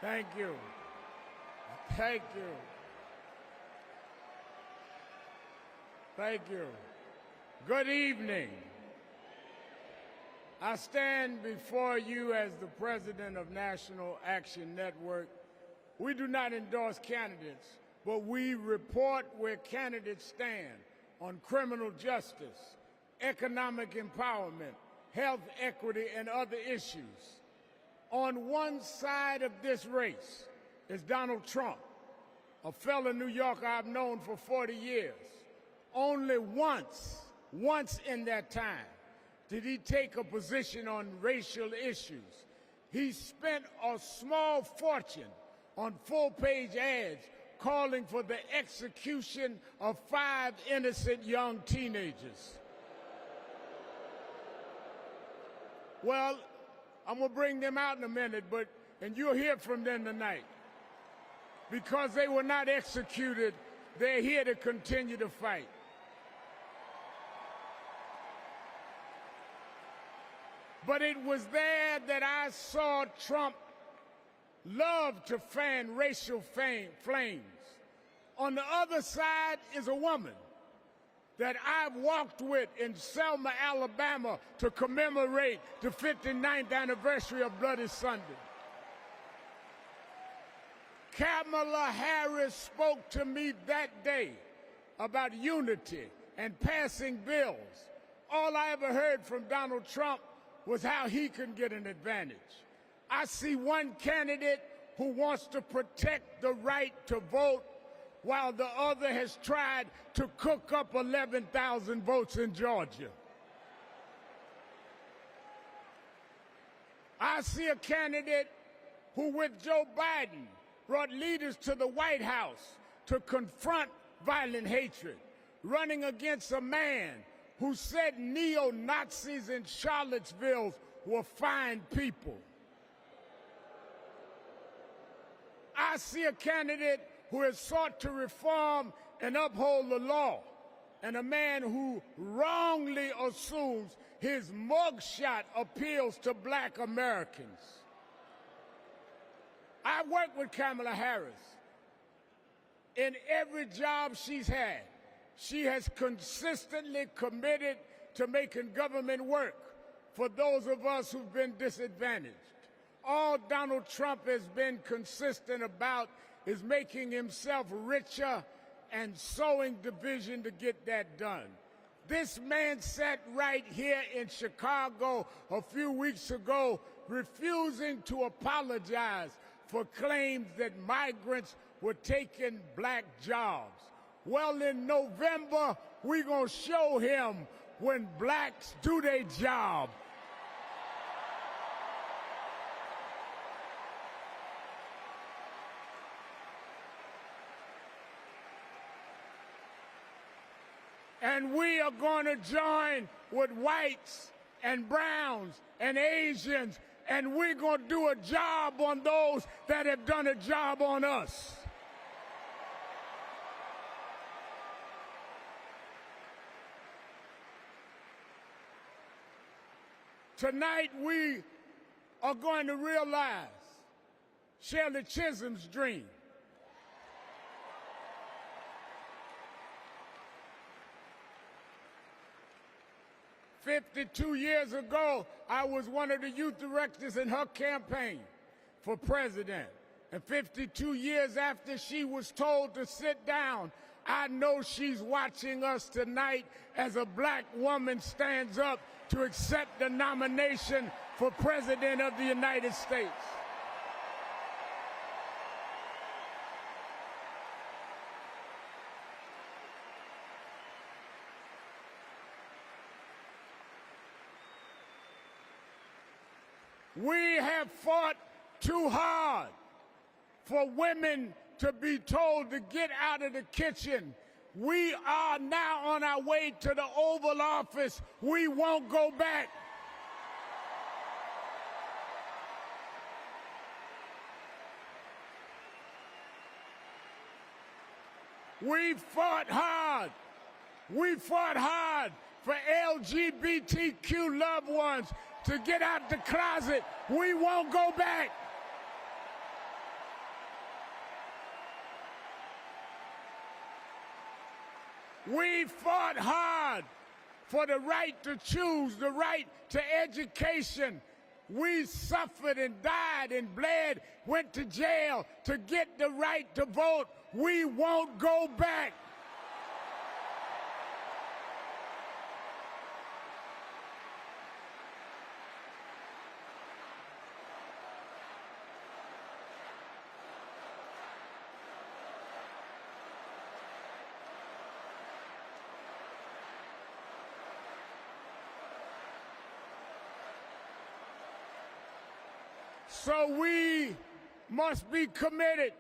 Thank you. Thank you. Thank you. Good evening. I stand before you as the president of National Action Network. We do not endorse candidates, but we report where candidates stand on criminal justice, economic empowerment, health equity, and other issues. On one side of this race is Donald Trump, a fellow New Yorker I've known for 40 years. Only once in that time, did he take a position on racial issues. He spent a small fortune on full-page ads calling for the execution of 5 innocent young teenagers. Well, I'm going to bring them out in a minute, and you'll hear from them tonight. Because they were not executed, they're here to continue to fight. But it was there that I saw Trump love to fan racial flames. On the other side is a woman that I've walked with in Selma, Alabama to commemorate the 59th anniversary of Bloody Sunday. Kamala Harris spoke to me that day about unity and passing bills. All I ever heard from Donald Trump was how he can get an advantage. I see one candidate who wants to protect the right to vote, while the other has tried to cook up 11,000 votes in Georgia. I see a candidate who, with Joe Biden, brought leaders to the White House to confront violent hatred, running against a man who said neo-Nazis in Charlottesville were fine people. I see a candidate who has sought to reform and uphold the law, and a man who wrongly assumes his mugshot appeals to black Americans. I worked with Kamala Harris. In every job she's had, she has consistently committed to making government work for those of us who've been disadvantaged. All Donald Trump has been consistent about is making himself richer and sowing division to get that done. This man sat right here in Chicago a few weeks ago refusing to apologize for claims that migrants were taking black jobs. Well, in November, we're going to show him when blacks do their job. And we are going to join with whites and browns and Asians, and we're going to do a job on those that have done a job on us. Tonight we are going to realize Shirley Chisholm's dream. "52 years ago, I was one of the youth directors in her campaign for president. And 52 years after she was told to sit down, I know she's watching us tonight as a black woman stands up to accept the nomination for President of the United States. We have fought too hard for women to be told to get out of the kitchen. We are now on our way to the Oval Office. We won't go back. We fought hard. We fought hard for LGBTQ loved ones to get out the closet. We won't go back. We fought hard for the right to choose, the right to education. We suffered and died and bled, went to jail to get the right to vote. We won't go back. So we must be committed,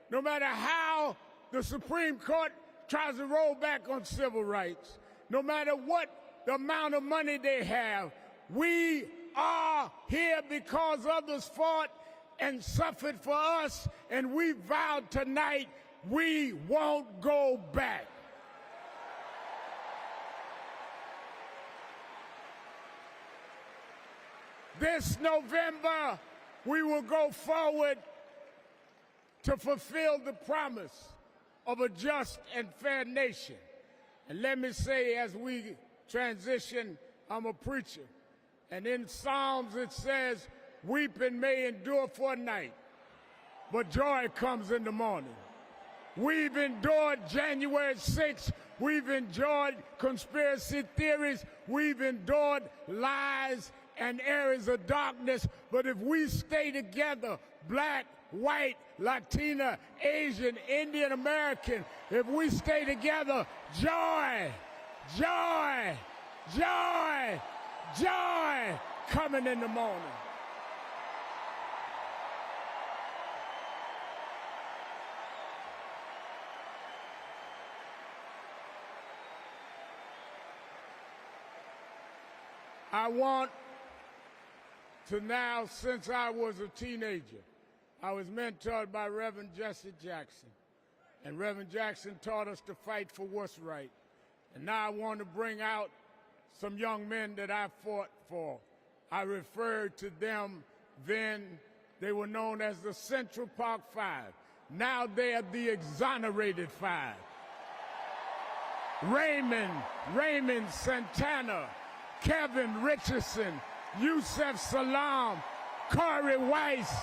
no matter how the Supreme Court tries to roll back on civil rights, no matter what the amount of money they have. We are here because others fought and suffered for us, and we vowed tonight we won't go back. This November, we will go forward to fulfill the promise of a just and fair nation. And let me say, as we transition, I'm a preacher. And in Psalms it says, weeping may endure for a night, but joy comes in the morning. We've endured January 6th. We've endured conspiracy theories. We've endured lies and areas of darkness. But if we stay together, black, white, Latina, Asian, Indian American, if we stay together, joy, joy, joy, joy coming in the morning. I want to now, since I was a teenager, I was mentored by Reverend Jesse Jackson. And Reverend Jackson taught us to fight for what's right. And now I want to bring out some young men that I fought for. I referred to them then. They were known as the Central Park Five. Now they are the exonerated Five. Raymond Santana, Kevin Richardson, Yusef Salam, Corey Weiss,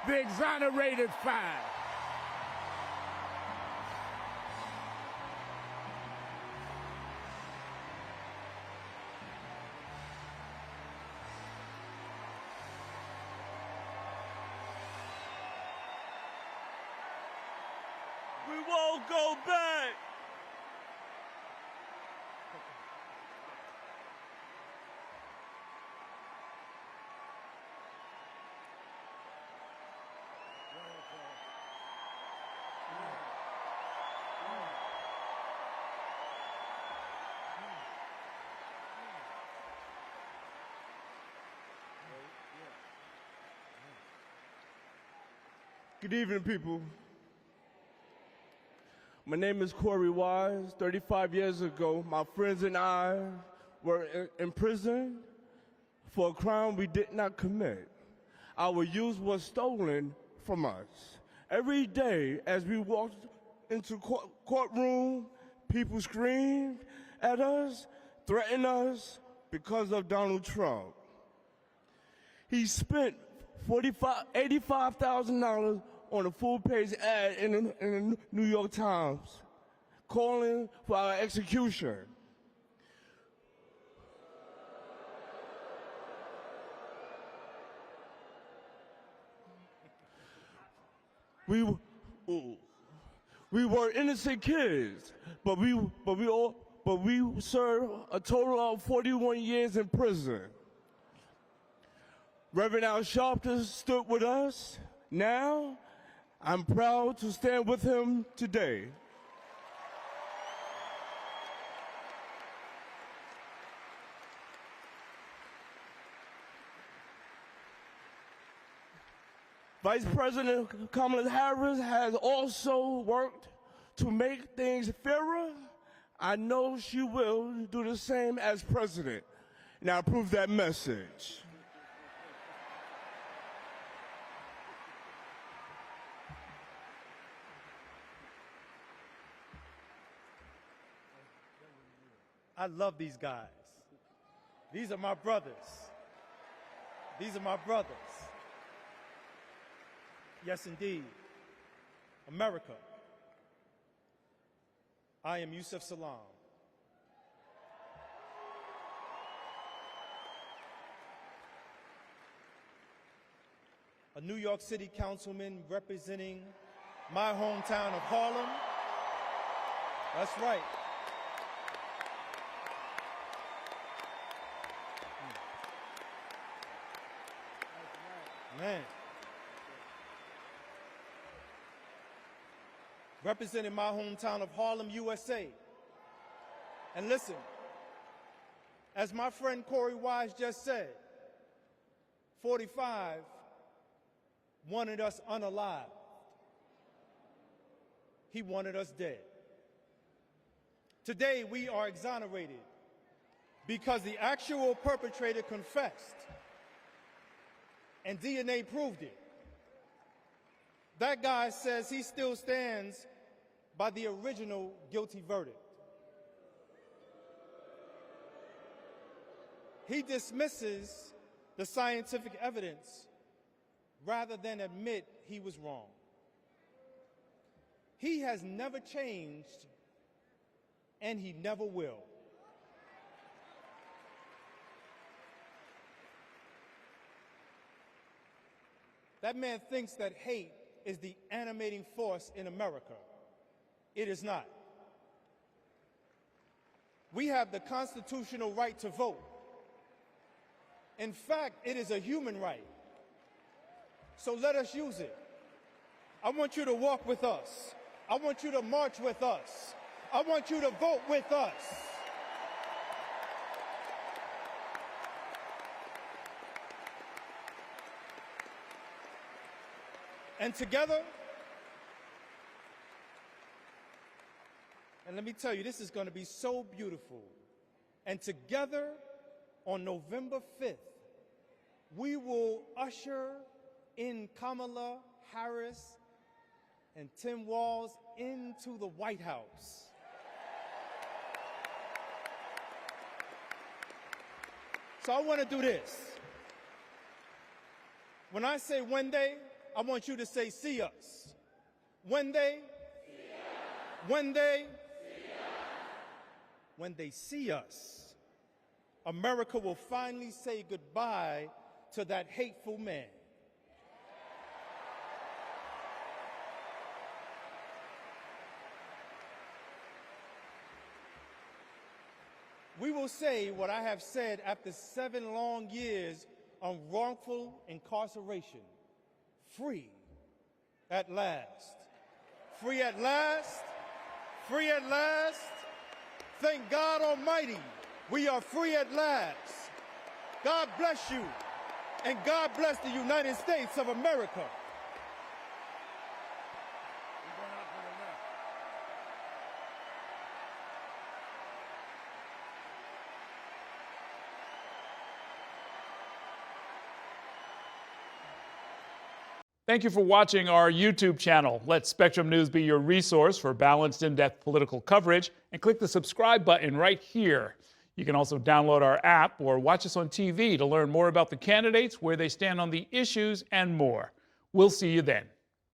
the exonerated Five. We won't go back. Good evening, people. My name is Corey Wise. 35 years ago, my friends and I were in prison for a crime we did not commit. Our youth was stolen from us. Every day as we walked into courtroom, people screamed at us, threatened us because of Donald Trump. He spent $85,000 on a full-page ad in the New York Times, calling for our execution. We were innocent kids, but we served a total of 41 years in prison. Reverend Al Sharpton stood with us. Now, I'm proud to stand with him today. Vice President Kamala Harris has also worked to make things fairer. I know she will do the same as president. And I approve that message. I love these guys. These are my brothers. These are my brothers. Yes, indeed. America. I am Yusuf Salaam. A New York City councilman representing my hometown of Harlem. That's right. Man. Representing my hometown of Harlem, USA. And listen, as my friend Corey Wise just said, 45 wanted us unalive. He wanted us dead. Today we are exonerated because the actual perpetrator confessed and DNA proved it. That guy says he still stands by the original guilty verdict. He dismisses the scientific evidence rather than admit he was wrong. He has never changed, and he never will. That man thinks that hate is the animating force in America. It is not. We have the constitutional right to vote. In fact, it is a human right. So let us use it. I want you to walk with us. I want you to march with us. I want you to vote with us. And together, and let me tell you, this is going to be so beautiful. And together, on November 5th, we will usher in Kamala Harris and Tim Walz into the White House. So I want to do this. When I say one day, I want you to say, see us. When they, see us. When they, see us. When they see us, America will finally say goodbye to that hateful man. We will say what I have said after 7 long years on wrongful incarceration. Free at last. Free at last. Free at last. Thank God Almighty, we are free at last. God bless you, and God bless the United States of America. Thank you for watching our YouTube channel. Let Spectrum News be your resource for balanced, in-depth political coverage, and click the subscribe button right here. You can also download our app or watch us on TV to learn more about the candidates, where they stand on the issues, and more. We'll see you then.